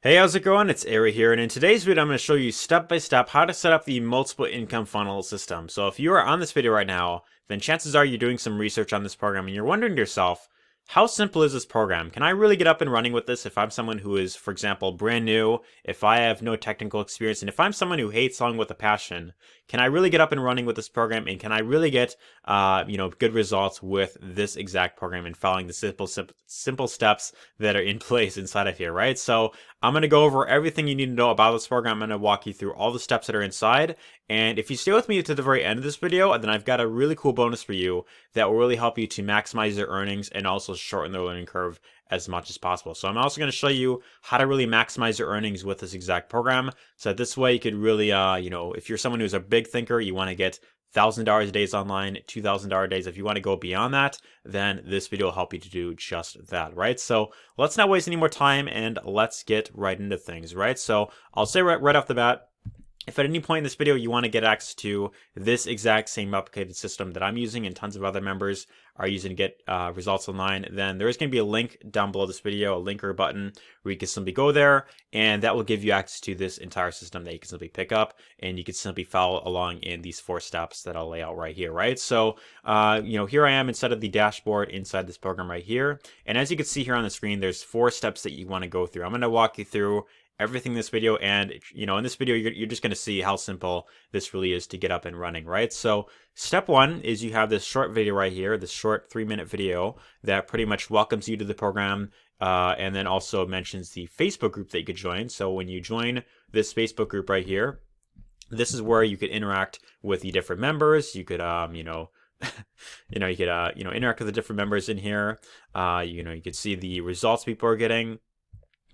Hey, how's it going? It's Arie here, and in today's video, I'm going to show you step by step how to set up the multiple income funnel system. So if you are on this video right now, then chances are you're doing some research on this program and you're wondering to yourself, how simple is this program? Can I really get up and running with this if I'm someone who is, for example, brand new, if I have no technical experience, and if I'm someone who hates selling with a passion, can I really get up and running with this program, and can I really get, good results with this exact program and following the simple steps that are in place inside of here, right? So I'm going to go over everything you need to know about this program. I'm going to walk you through all the steps that are inside. And if you stay with me to the very end of this video, then I've got a really cool bonus for you that will really help you to maximize your earnings and also shorten the learning curve as much as possible. So I'm also going to show you how to really maximize your earnings with this exact program. So this way you could really, if you're someone who's a big thinker, you want to get $1,000 days online, $2,000 days. If you want to go beyond that, then this video will help you to do just that, right? So let's not waste any more time and let's get right into things, right? So I'll say right off the bat, if at any point in this video you want to get access to this exact same replicated system that I'm using and tons of other members are using to get results online, then there is going to be a link down below this video, a link or a button where you can simply go there, and that will give you access to this entire system that you can simply pick up, and you can simply follow along in these 4 steps that I'll lay out right here, right? So, here I am inside of the dashboard inside this program right here, and as you can see here on the screen, there's 4 steps that you want to go through. I'm going to walk you through everything in this video, and in this video you're just going to see how simple this really is to get up and running, right? So step 1 is you have this short video right here, this short 3-minute video that pretty much welcomes you to the program, and then also mentions the Facebook group that you could join. So when you join this Facebook group right here, this is where you could interact with the different members. You could interact with the different members in here. You could see the results people are getting,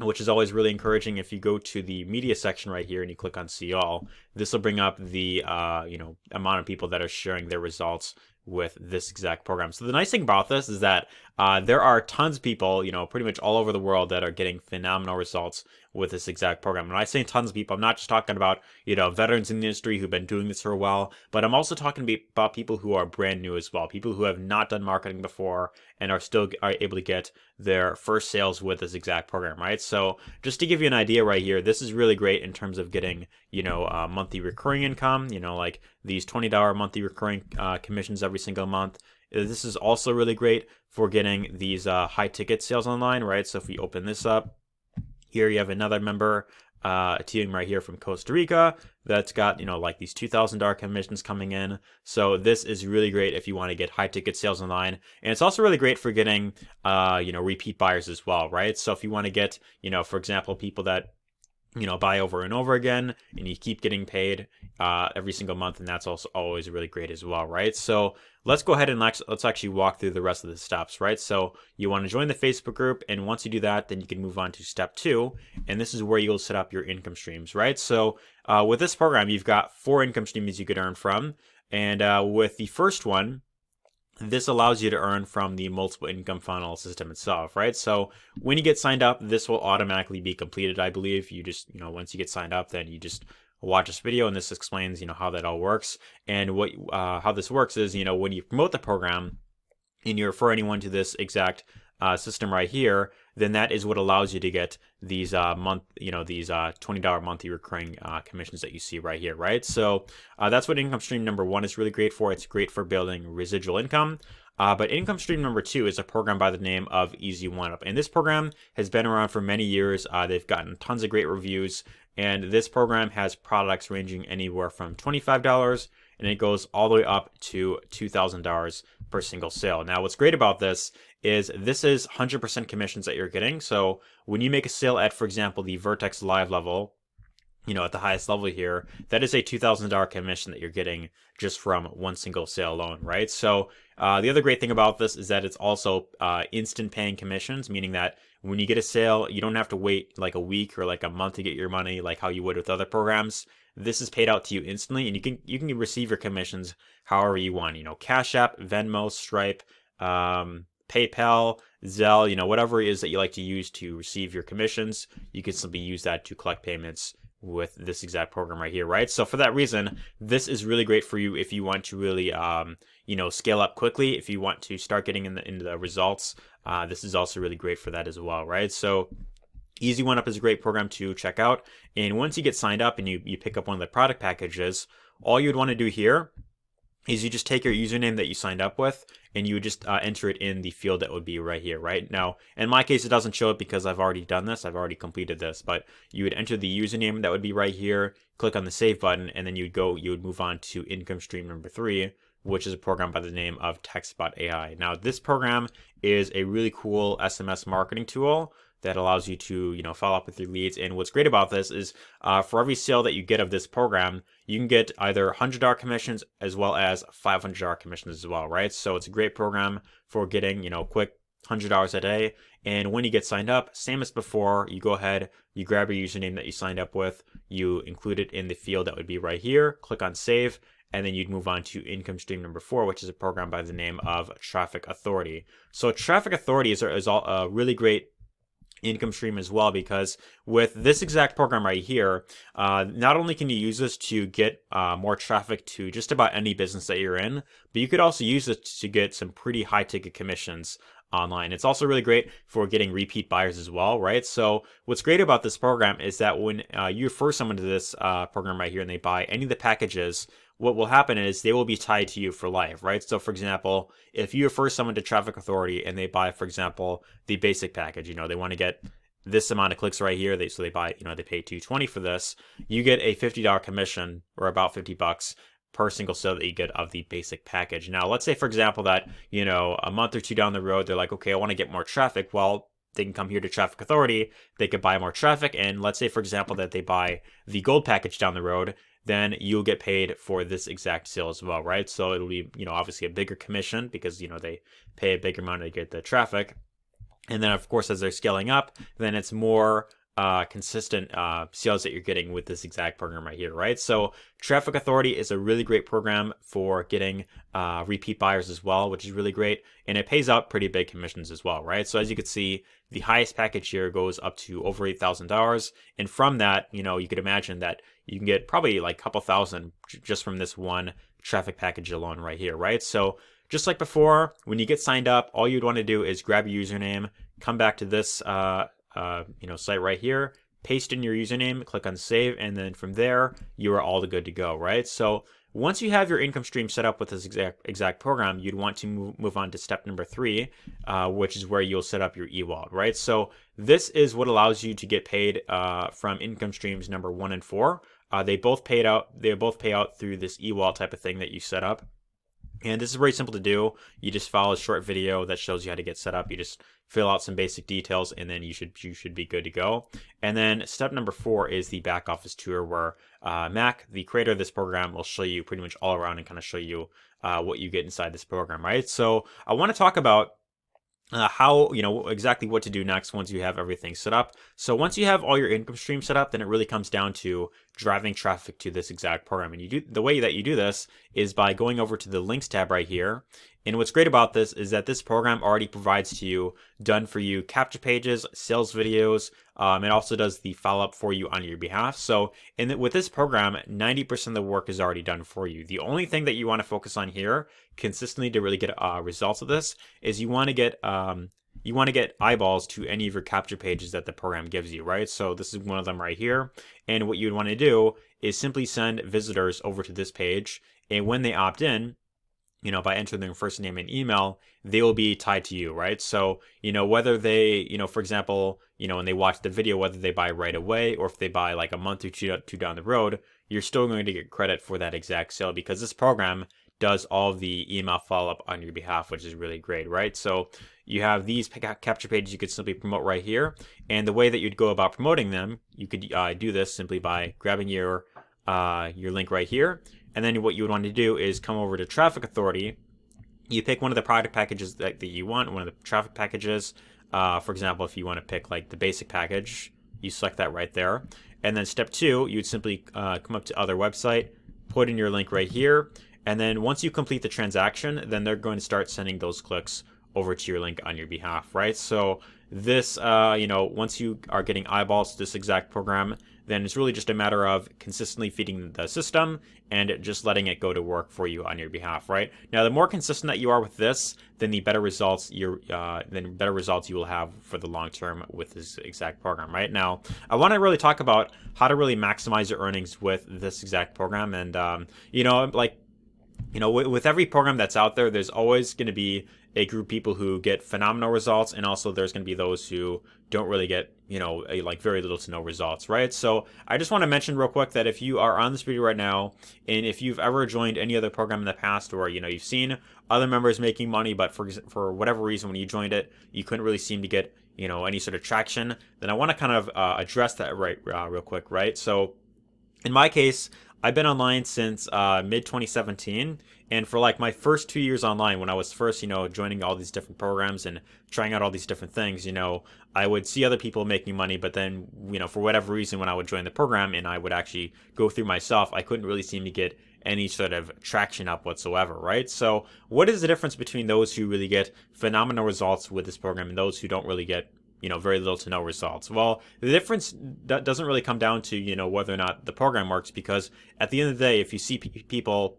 which is always really encouraging. If you go to the media section right here and you click on see all, this will bring up the amount of people that are sharing their results with this exact program. So the nice thing about this is that there are tons of people, pretty much all over the world that are getting phenomenal results with this exact program. When I say tons of people, I'm not just talking about, veterans in the industry who've been doing this for a while, but I'm also talking about people who are brand new as well, people who have not done marketing before and are able to get their first sales with this exact program, right? So just to give you an idea right here, this is really great in terms of getting, monthly recurring income, like these $20 monthly recurring commissions every single month. This is also really great for getting these high ticket sales online, right? So if we open this up, here you have another member, a team right here from Costa Rica that's got, like these $2,000 commissions coming in. So this is really great if you want to get high ticket sales online. And it's also really great for getting, repeat buyers as well, right? So if you want to get, for example, people that buy over and over again, and you keep getting paid every single month, and that's also always really great as well, right? So let's go ahead and let's actually walk through the rest of the steps, right? So you want to join the Facebook group, and once you do that, then you can move on to step 2, and this is where you'll set up your income streams, right? So with this program, you've got 4 income streams you could earn from, and with the first one, this allows you to earn from the multiple income funnel system itself, right? So when you get signed up, this will automatically be completed, I believe. You just, once you get signed up, then you just watch this video, and this explains, how that all works. And how this works is, when you promote the program and you refer anyone to this exact system right here, then that is what allows you to get these $20 monthly recurring commissions that you see right here, right? So that's what income stream number 1 is really great for. It's great for building residual income. But income stream number 2 is a program by the name of Easy One Up. And this program has been around for many years. They've gotten tons of great reviews. And this program has products ranging anywhere from $25, and it goes all the way up to $2,000 per single sale. Now, what's great about this is 100% commissions that you're getting. So when you make a sale at, for example, the Vertex Live level, at the highest level here, that is a $2,000 commission that you're getting just from one single sale alone, right? So the other great thing about this is that it's also instant paying commissions, meaning that when you get a sale, you don't have to wait like a week or like a month to get your money like how you would with other programs. This is paid out to you instantly, and you can receive your commissions however you want. Cash App, Venmo, Stripe, PayPal, Zelle, whatever it is that you like to use to receive your commissions, you can simply use that to collect payments with this exact program right here, right? So for that reason, this is really great for you if you want to really, scale up quickly. If you want to start getting into the results, this is also really great for that as well, right? So Easy1Up is a great program to check out. And once you get signed up and you pick up one of the product packages, all you'd want to do here is you just take your username that you signed up with and you would just enter it in the field that would be right here, right? Now, in my case, it doesn't show it because I've already done this. I've already completed this, but you would enter the username that would be right here, click on the save button, and then you would move on to income stream number 3, which is a program by the name of TextBot AI. Now, this program is a really cool SMS marketing tool that allows you to, follow up with your leads. And what's great about this is for every sale that you get of this program, you can get either $100 commissions as well as $500 commissions as well, right? So it's a great program for getting, quick $100 a day. And when you get signed up, same as before, you go ahead, you grab your username that you signed up with, you include it in the field that would be right here, click on save, and then you'd move on to income stream number 4, which is a program by the name of Traffic Authority. So Traffic Authority is a really great income stream as well, because with this exact program right here, not only can you use this to get more traffic to just about any business that you're in, but you could also use it to get some pretty high ticket commissions online. It's also really great for getting repeat buyers as well, right? So what's great about this program is that when you refer someone to this program right here and they buy any of the packages, what will happen is they will be tied to you for life, right? So for example, if you refer someone to Traffic Authority and they buy, for example, the basic package, they want to get this amount of clicks right here. So they buy, they pay $220 for this. You get a $50 commission, or about $50 per single sale that you get of the basic package. Now, let's say, for example, that, a month or two down the road, they're like, okay, I want to get more traffic. Well, they can come here to Traffic Authority, they could buy more traffic. And let's say, for example, that they buy the gold package down the road, then you'll get paid for this exact sale as well, right? So it'll be, obviously a bigger commission because, they pay a bigger amount to get the traffic. And then, of course, as they're scaling up, then it's more consistent sales that you're getting with this exact program right here, right? So Traffic Authority is a really great program for getting repeat buyers as well, which is really great. And it pays out pretty big commissions as well, right? So as you can see, the highest package here goes up to over $8,000. And from that, you could imagine that you can get probably like a couple thousand just from this one traffic package alone right here, right? So just like before, when you get signed up, all you'd want to do is grab your username, come back to this site right here, paste in your username, click on save, and then from there, you are all good to go, right? So once you have your income stream set up with this exact program, you'd want to move on to step number 3, which is where you'll set up your Ewall, right? So this is what allows you to get paid from income streams number 1 and 4. They both pay out through this Ewall type of thing that you set up. And this is very simple to do. You just follow a short video that shows you how to get set up. You just fill out some basic details, and then you should be good to go. And then step number 4 is the back office tour, where Mac, the creator of this program, will show you pretty much all around and kind of show you what you get inside this program, right? So I want to talk about how, exactly what to do next once you have everything set up. So once you have all your income streams set up, then it really comes down to driving traffic to this exact program. And the way that you do this is by going over to the links tab right here. And what's great about this is that this program already provides to you, done for you, capture pages, sales videos. It also does the follow-up for you on your behalf. So with this program, 90% of the work is already done for you. The only thing that you want to focus on here consistently to really get results of this is you want to get eyeballs to any of your capture pages that the program gives you, right? So this is one of them right here. And what you'd want to do is simply send visitors over to this page. And when they opt in, by entering their first name and email, they will be tied to you, right? So, whether they, for example, when they watch the video, whether they buy right away or if they buy like a month or two down the road, you're still going to get credit for that exact sale because this program does all of the email follow-up on your behalf, which is really great, right? So you have these capture pages you could simply promote right here. And the way that you'd go about promoting them, you could do this simply by grabbing your link right here. And then what you would want to do is come over to Traffic Authority. You pick one of the product packages that you want, one of the traffic packages. For example, if you want to pick like the basic package, you select that right there. And then step 2, you'd simply come up to other website, put in your link right here. And then once you complete the transaction, then they're going to start sending those clicks over to your link on your behalf, right? So this, once you are getting eyeballs to this exact program, then it's really just a matter of consistently feeding the system and just letting it go to work for you on your behalf, right? Now, the more consistent that you are with this, then the better results you will have for the long term with this exact program, right? Now, I want to really talk about how to really maximize your earnings with this exact program, and with every program that's out there, there's always going to be a group of people who get phenomenal results, and also there's going to be those who don't really get, very little to no results, right? So I just want to mention real quick that if you are on this video right now, and if you've ever joined any other program in the past, or, you've seen other members making money, but for whatever reason, when you joined it, you couldn't really seem to get, any sort of traction, then I want to kind of address that real quick, right? So in my case, I've been online since mid 2017, and for like my first 2 years online, when I was first, joining all these different programs and trying out all these different things, I would see other people making money, but then, for whatever reason, when I would join the program and I would actually go through myself, I couldn't really seem to get any sort of traction up whatsoever, right? So what is the difference between those who really get phenomenal results with this program and those who don't really get very little to no results? Well, the difference doesn't really come down to, whether or not the program works, because at the end of the day, if you see people,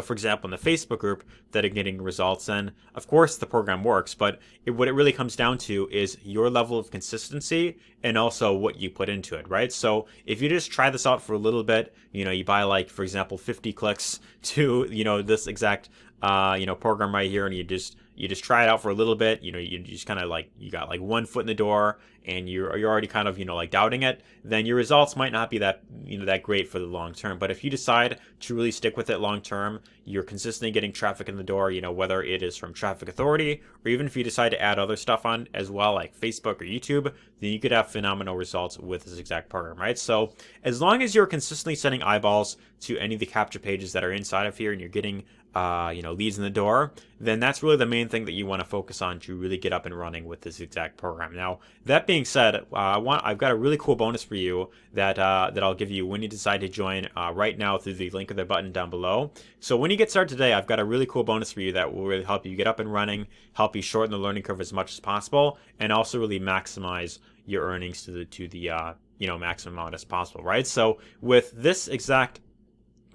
for example, in the Facebook group that are getting results, then of course the program works, but what it really comes down to is your level of consistency and also what you put into it, right? So if you just try this out for a little bit, you buy like, for example, 50 clicks to, this exact, program right here, and you just try it out for a little bit, you just kind of like, you got like one foot in the door and you're already kind of, like doubting it, then your results might not be that, that great for the long term. But if you decide to really stick with it long term, you're consistently getting traffic in the door, whether it is from Traffic Authority, or even if you decide to add other stuff on as well, like Facebook or YouTube, then you could have phenomenal results with this exact program, right? So as long as you're consistently sending eyeballs to any of the capture pages that are inside of here and you're getting leads in the door, then that's really the main thing that you want to focus on to really get up and running with this exact program. Now, that being said, I've got a really cool bonus for you that I'll give you when you decide to join right now through the link of the button down below. So when you get started today, I've got a really cool bonus for you that will really help you get up and running, help you shorten the learning curve as much as possible, and also really maximize your earnings to the maximum amount as possible, right? So with this exact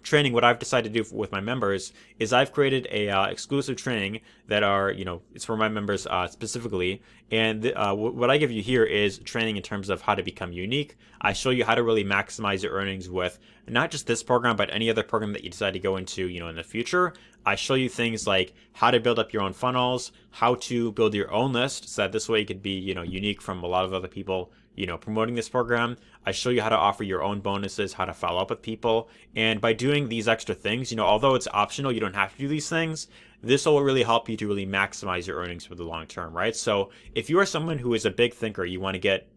training, what I've decided to do with my members is I've created a exclusive training that are, it's for my members specifically. And what I give you here is training in terms of how to become unique. I show you how to really maximize your earnings with not just this program, but any other program that you decide to go into, in the future. I show you things like how to build up your own funnels, how to build your own list, so that this way you could be, unique from a lot of other people, promoting this program. I show you how to offer your own bonuses, how to follow up with people. And by doing these extra things, although it's optional, you don't have to do these things. This will really help you to really maximize your earnings for the long term, right? So if you are someone who is a big thinker, you want to get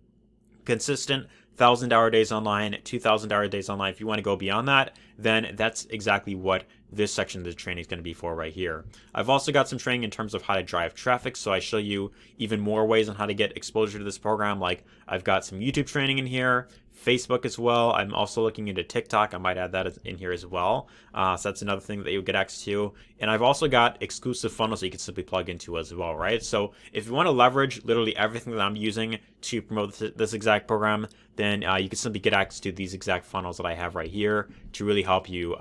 consistent 1,000-hour days online, 2,000-hour days online. If you want to go beyond that, then that's exactly what this section of the training is going to be for right here. I've also got some training in terms of how to drive traffic, so I show you even more ways on how to get exposure to this program. Like I've got some YouTube training in here, Facebook as well. I'm also looking into TikTok. I might add that in here as well. So that's another thing that you'll get access to. And I've also got exclusive funnels that you can simply plug into as well, right? So if you want to leverage literally everything that I'm using to promote this exact program, then you can simply get access to these exact funnels that I have right here to really help you,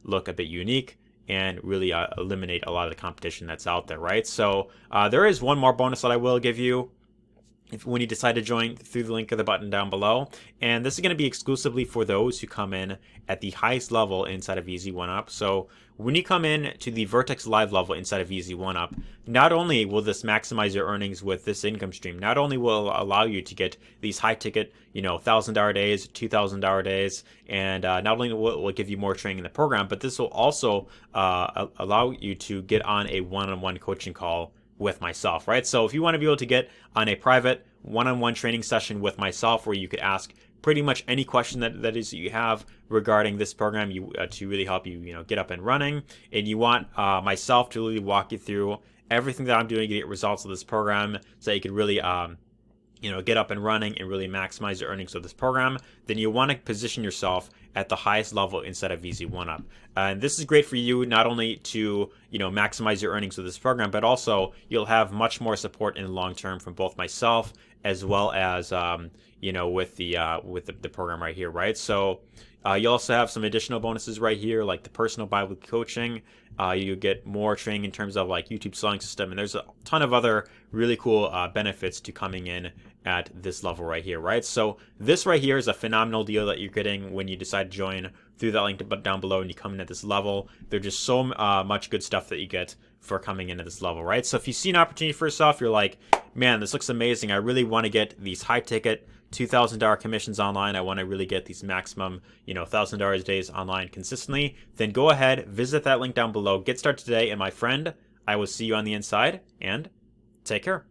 look a bit unique and really eliminate a lot of the competition that's out there, right? So there is one more bonus that I will give you when you decide to join through the link of the button down below. And this is going to be exclusively for those who come in at the highest level inside of EZ1UP. So when you come in to the Vertex Live level inside of EZ1UP, not only will this maximize your earnings with this income stream, not only will it allow you to get these high ticket, 1,000-hour days, 2,000-hour days, and not only will it give you more training in the program, but this will also allow you to get on a one-on-one coaching call with myself, right? So if you want to be able to get on a private one-on-one training session with myself where you could ask pretty much any question that you have regarding this program to really help you, get up and running, and you want myself to really walk you through everything that I'm doing to get results of this program so that you could really get up and running and really maximize your earnings of this program, then you want to position yourself at the highest level inside of VZ1Up. And this is great for you not only to, maximize your earnings with this program, but also you'll have much more support in the long term from both myself as well as, with the program right here, right? So you also have some additional bonuses right here, like the personal bi-weekly coaching. You get more training in terms of like YouTube selling system, and there's a ton of other really cool benefits to coming in at this level right here, right? So this right here is a phenomenal deal that you're getting when you decide to join through that link down below and you come in at this level. There's just so much good stuff that you get for coming in at this level, right? So if you see an opportunity for yourself, you're like, man, this looks amazing. I really want to get these high ticket $2,000 commissions online. I want to really get these maximum, $1,000 days online consistently. Then go ahead, visit that link down below, get started today. And my friend, I will see you on the inside, and take care.